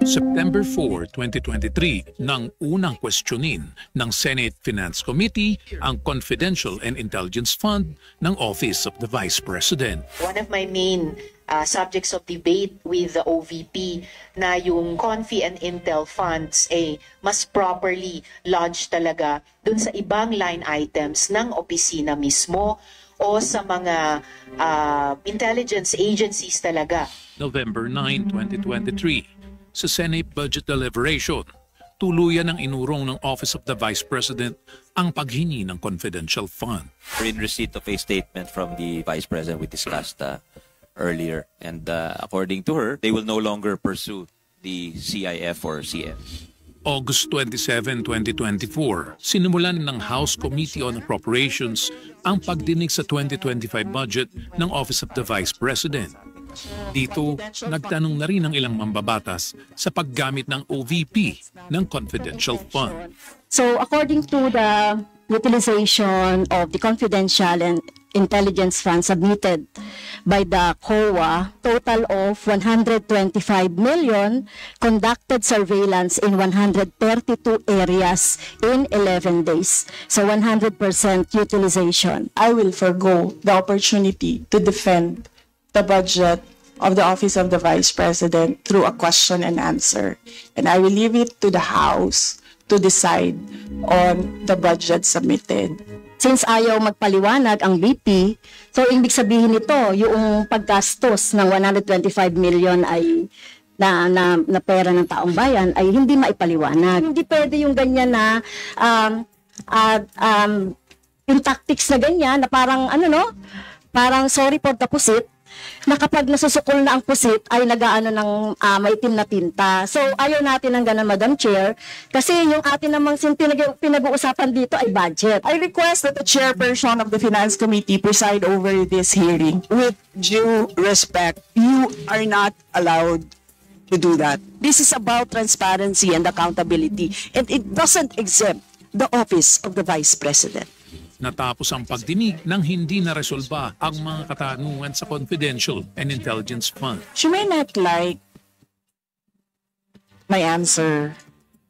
September 4, 2023, nang unang questionin ng Senate Finance Committee ang Confidential and Intelligence Fund ng Office of the Vice President. One of my main subjects of debate with the OVP na yung Confi and Intel funds mas properly lodged talaga dun sa ibang line items ng opisina mismo o sa mga intelligence agencies talaga. November 9, 2023, sa Senate Budget Deliberation, tuluyan ang inurong ng Office of the Vice President ang paghingi ng confidential fund. In receipt of a statement from the Vice President we discussed earlier, and according to her, they will no longer pursue the CIF or CM. August 27, 2024, sinimulan ng House Committee on Appropriations ang pagdinig sa 2025 budget ng Office of the Vice President. Dito, nagtanong na rin ang ilang mambabatas sa paggamit ng OVP ng confidential fund. So according to the utilization of the confidential and intelligence fund submitted by the COA, total of 125 million conducted surveillance in 132 areas in 11 days. So 100% utilization. I will forgo the opportunity to defend the budget of the Office of the Vice President through a question and answer. And I will leave it to the House to decide on the budget submitted. Since ayaw magpaliwanag ang VP, so ibig sabihin nito, yung paggastos ng 125 million ay na pera ng taong bayan ay hindi maipaliwanag. Hindi pwede yung ganyan na yung tactics na ganyan na parang parang sorry for the pusit, na kapag nasusukol na ang pusit ay nagaano ng maitim na tinta. So ayaw natin ng ganun, Madam Chair, kasi yung atin namang pinag-uusapan dito ay budget. I request that the chairperson of the Finance Committee preside over this hearing. With due respect, you are not allowed to do that. This is about transparency and accountability, and it doesn't exempt the Office of the Vice President. Natapos ang pagdinig nang hindi naresolba ang mga katanungan sa Confidential and Intelligence Fund. She may not like my answer.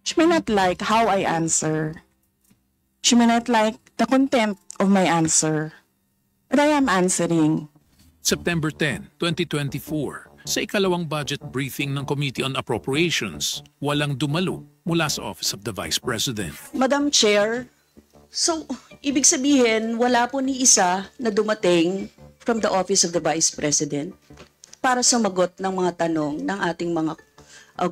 She may not like how I answer. She may not like the content of my answer. But I am answering. September 10, 2024, sa ikalawang budget briefing ng Committee on Appropriations, walang dumalo mula sa Office of the Vice President. Madam Chair, so ibig sabihin wala po ni isa na dumating from the Office of the Vice President para sumagot ng mga tanong ng ating mga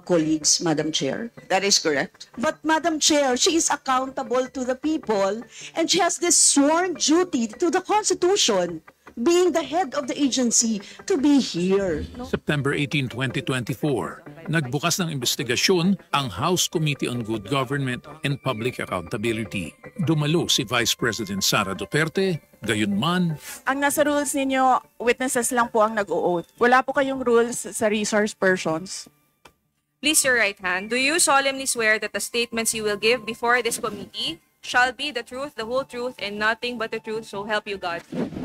colleagues, Madam Chair. That is correct. But Madam Chair, she is accountable to the people and she has this sworn duty to the Constitution, being the head of the agency, to be here. September 18, 2024, nagbukas ng investigasyon ang House Committee on Good Government and Public Accountability. Dumalo si Vice President Sara Duterte, gayunman. Ang nasa rules ninyo, witnesses lang po ang nag-o-oath. Wala po kayong rules sa resource persons. Please your right hand. Do you solemnly swear that the statements you will give before this committee shall be the truth, the whole truth, and nothing but the truth, so help you God?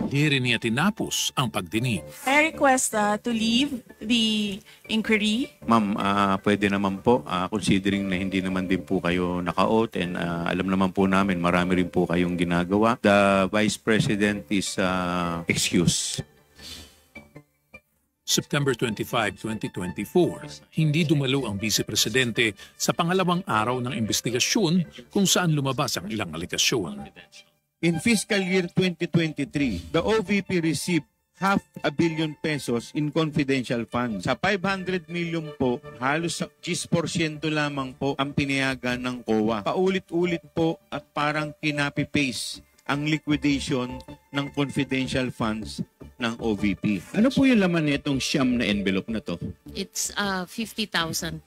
Di rin niya tinapos ang pagdinig. I request to leave the inquiry. Ma'am, pwede naman po, considering na hindi naman din po kayo naka-oath and alam naman po namin marami rin po kayong ginagawa. The Vice President is excused. September 25, 2024, hindi dumalo ang Vice Presidente sa pangalawang araw ng investigasyon kung saan lumabas ang ilang aligasyon. In fiscal year 2023, the OVP received ₱500 million in confidential funds. Sa 500 million po, halos 10% lamang po ang pinayagan ng COA. Paulit-ulit po at parang kinapi-paste ang liquidation ng confidential funds ng OVP. Ano po yung laman nitong siyam na envelope na to? It's 50,000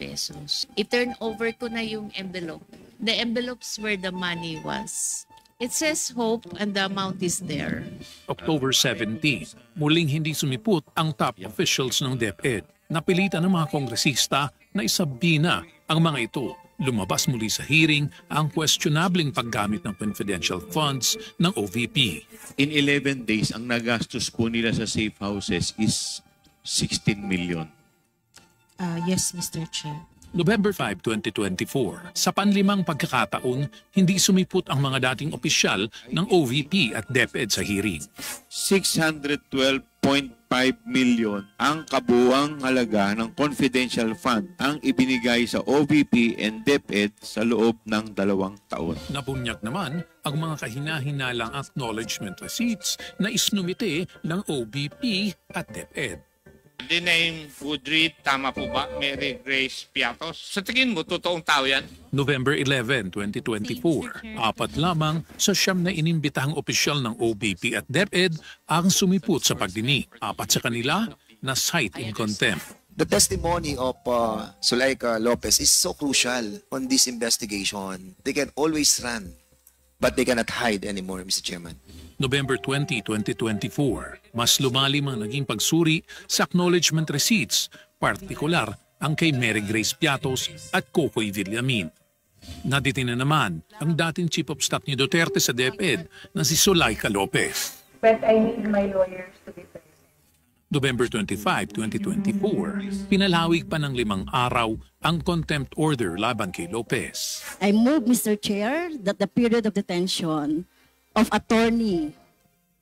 pesos. I-turn over ko na yung envelope. The envelopes where the money was. It says hope and the amount is there. October 17, muling hindi sumipot ang top officials ng DepEd. Napilitan ng mga kongresista na isabi na ang mga ito. Lumabas muli sa hearing ang questionableng paggamit ng confidential funds ng OVP. In 11 days, ang nagastos po nila sa safe houses is 16 million. Yes, Mr. Chair. November 5, 2024. Sa panlimang pagkakataon, hindi sumipot ang mga dating opisyal ng OVP at DepEd sa hearing. 612.5 million ang kabuuang halaga ng confidential fund ang ibinigay sa OVP and DepEd sa loob ng 2 taon. Nabunyag naman ang mga kahina-hinalang acknowledgement receipts na isnumite ng OVP at DepEd. The name Woodread, tama po ba? Mary Grace Piatos. Sa tingin mo, totoong tao yan? November 11, 2024. Apat lamang sa 9 na inimbitahang opisyal ng OVP at DepEd ang sumipot sa pagdinig. Apat sa kanila na cite in contempt. The testimony of Zulaika Lopez is so crucial on this investigation. They can always run, but they cannot hide anymore, Mr. Chairman. November 20, 2024. Mas lumalim ang naging pagsuri sa acknowledgement receipts, partikular ang kay Mary Grace Piatos at Cocoy Villamin. Naditin na naman ang dating Chief of Staff ni Duterte sa DepEd na si Zulaika Lopez. But I need my lawyers to be present. November 25, 2024, pinalawig pa ng 5 araw ang contempt order laban kay Lopez. I move, Mr. Chair, that the period of detention of Attorney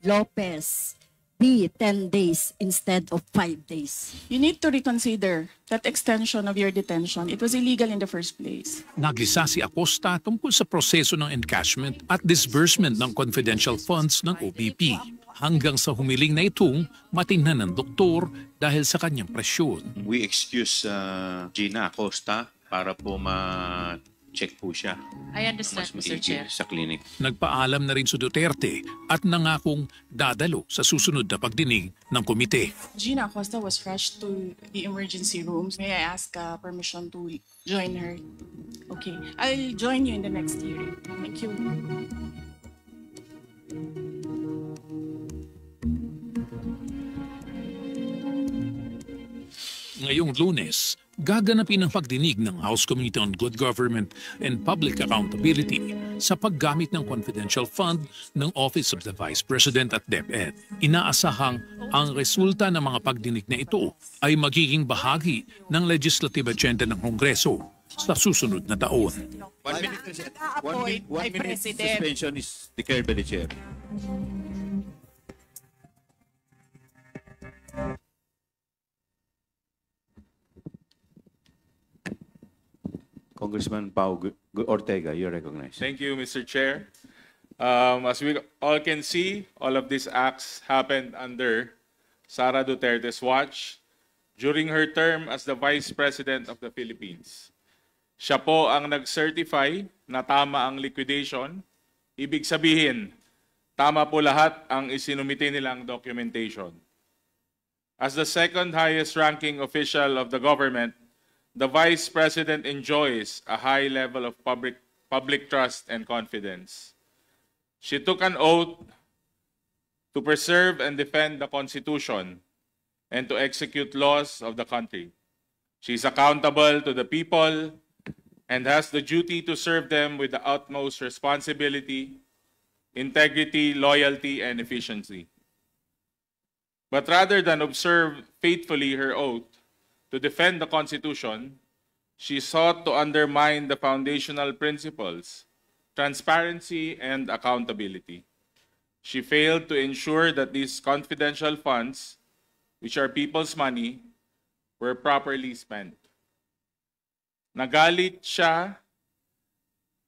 Lopez be 10 days instead of 5 days. You need to reconsider that extension of your detention. It was illegal in the first place. Naglisa si Acosta tungkol sa proseso ng encashment at disbursement ng confidential funds ng OVP hanggang sa humiling na itong matingnan ng doktor dahil sa kanyang presyon. We excuse Gina Acosta para po ma-check po siya. I understand, Mas Mr. maigi Chair. sa clinic. Nagpaalam na rin si Duterte at nangakong dadalo sa susunod na pagdinig ng komite. Gina Acosta was rushed to the emergency rooms. May I ask permission to join her? Okay. I'll join you in the next hearing. Thank you. Ngayong Lunes, gaganapin ang pagdinig ng House Committee on Good Government and Public Accountability sa paggamit ng confidential fund ng Office of the Vice President at DepEd. Inaasahang ang resulta ng mga pagdinig na ito ay magiging bahagi ng legislative agenda ng Kongreso sa susunod na taon. 1 minute, one minute suspension is declared by the chair. Congressman Pau Ortega, you're recognized. Thank you, Mr. Chair. As we all can see, all of these acts happened under Sara Duterte's watch during her term as the Vice President of the Philippines. Siya po ang nag-certify na tama ang liquidation. Ibig sabihin, tama po lahat ang isinumite nilang documentation. As the second highest ranking official of the government, the Vice President enjoys a high level of public trust and confidence. She took an oath to preserve and defend the Constitution and to execute laws of the country. She is accountable to the people and has the duty to serve them with the utmost responsibility, integrity, loyalty, and efficiency. But rather than observe faithfully her oath, to defend the Constitution, she sought to undermine the foundational principles, transparency, and accountability. She failed to ensure that these confidential funds, which are people's money, were properly spent. Nagalit siya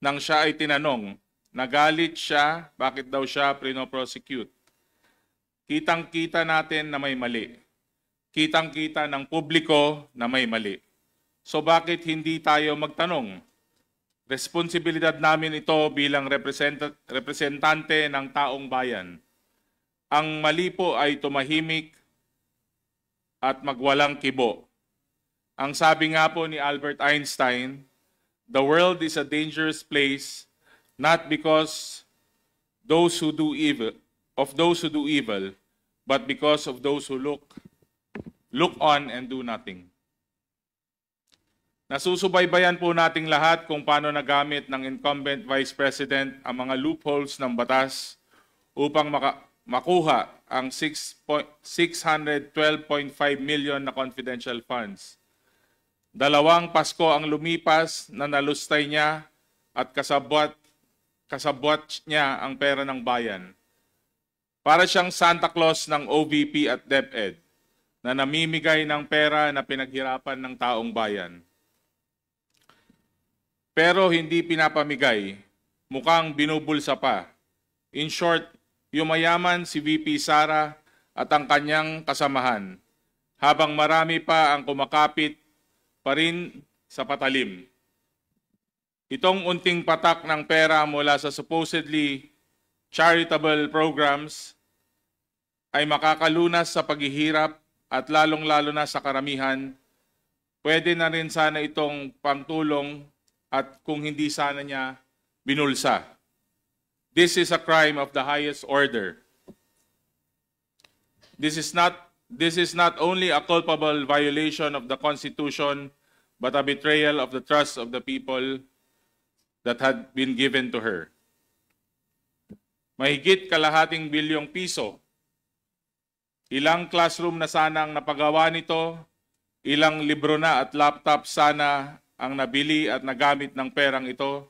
nang siya ay tinanong. Nagalit siya bakit daw siya prino-prosecute. Kitang-kita natin na may mali. Kitang-kita ng publiko na may mali. So bakit hindi tayo magtanong? Responsibilidad namin ito bilang representante ng taong bayan. Ang mali po ay tumahimik at magwalang kibo. Ang sabi nga po ni Albert Einstein, the world is a dangerous place not because those who do evil, but because of those who look on and do nothing. Nasusubaybayan po nating lahat kung paano nagamit ng incumbent Vice President ang mga loopholes ng batas upang makuha ang 612.5 million na confidential funds. 2 Pasko ang lumipas na nalustay niya at kasabwat niya ang pera ng bayan. Para siyang Santa Claus ng OVP at DepEd na namimigay ng pera na pinaghirapan ng taong bayan. Pero hindi pinapamigay, mukhang binubulsa pa. In short, yumayaman si VP Sara at ang kanyang kasamahan, habang marami pa ang kumakapit pa rin sa patalim. Itong unting patak ng pera mula sa supposedly charitable programs ay makakalunas sa paghihirap at lalong-lalo na sa karamihan. Pwede na rin sana itong pangtulong at kung hindi sana niya binulsa. This is a crime of the highest order. This is not only a culpable violation of the Constitution, but a betrayal of the trust of the people that had been given to her. Mahigit kalahating bilyong piso. Ilang classroom na sana ang napagawa nito, ilang libro na at laptop sana ang nabili at nagamit ng perang ito.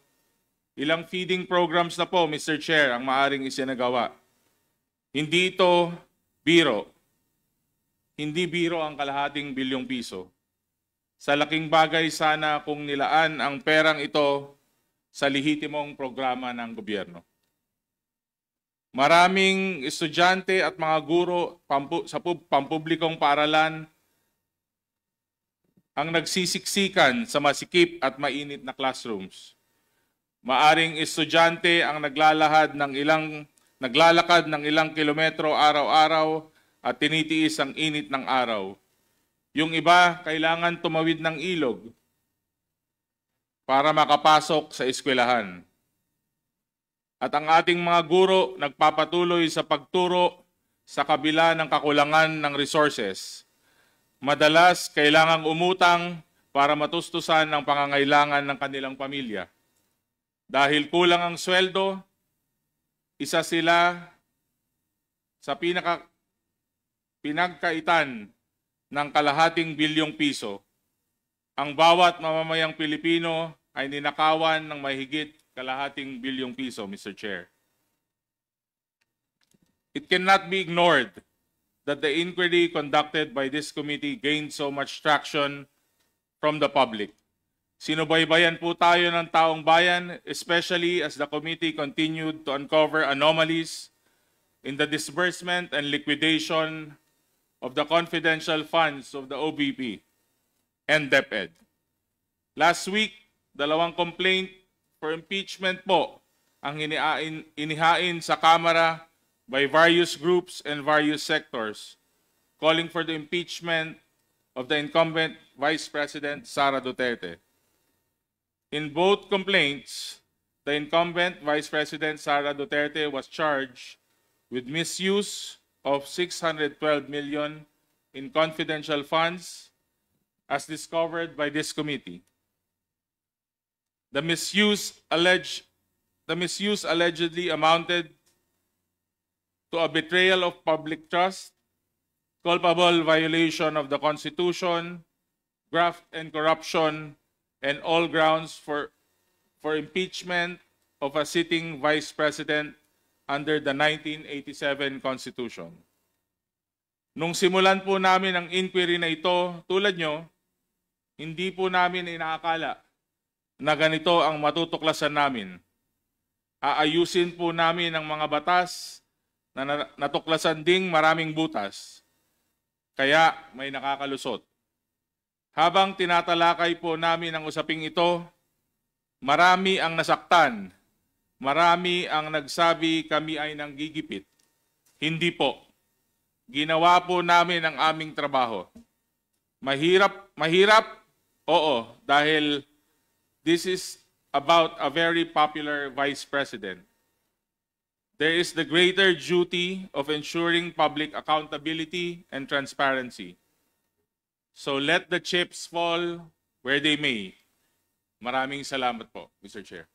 Ilang feeding programs na po, Mr. Chair, ang maaring isinagawa. Hindi ito biro. Hindi biro ang kalahating bilyong piso. Sa laking bagay sana kung nilaan ang perang ito sa lehitimong programa ng gobyerno. Maraming estudyante at mga guro sa pampublikong paaralan ang nagsisiksikan sa masikip at mainit na classrooms. Maaring estudyante ang naglalakad ng ilang kilometro araw-araw at tinitiis ang init ng araw. Yung iba kailangan tumawid ng ilog para makapasok sa eskwelahan. At ang ating mga guro nagpapatuloy sa pagturo sa kabila ng kakulangan ng resources. Madalas kailangang umutang para matustusan ang pangangailangan ng kanilang pamilya. Dahil kulang ang sweldo, isa sila sa pinagkaitan ng kalahating bilyong piso. Ang bawat mamamayang Pilipino ay ninakawan ng mahigit kalahating bilyong piso, Mr. Chair. It cannot be ignored that the inquiry conducted by this committee gained so much traction from the public. Sinubaybayan po tayo ng taong bayan, especially as the committee continued to uncover anomalies in the disbursement and liquidation of the confidential funds of the OVP and DepEd. Last week, 2 complaint for impeachment po ang inihain sa Kamara by various groups and various sectors, calling for the impeachment of the incumbent Vice President Sara Duterte. In both complaints, the incumbent Vice President Sara Duterte was charged with misuse of 612 million in confidential funds as discovered by this committee. The misuse allegedly amounted to a betrayal of public trust, culpable violation of the Constitution, graft and corruption, and all grounds for impeachment of a sitting Vice President under the 1987 Constitution. Nung simulan po namin ang inquiry na ito, tulad nyo, hindi po namin inaakala na ganito ang matutuklasan namin. Aayusin po namin ang mga batas na natuklasan ding maraming butas. Kaya may nakakalusot. Habang tinatalakay po namin ang usaping ito, marami ang nasaktan. Marami ang nagsabi kami ay nanggigipit. Hindi po. Ginawa po namin ang aming trabaho. Mahirap? Oo, dahil this is about a very popular Vice President. There is the greater duty of ensuring public accountability and transparency. So let the chips fall where they may. Maraming salamat po, Mr. Chair.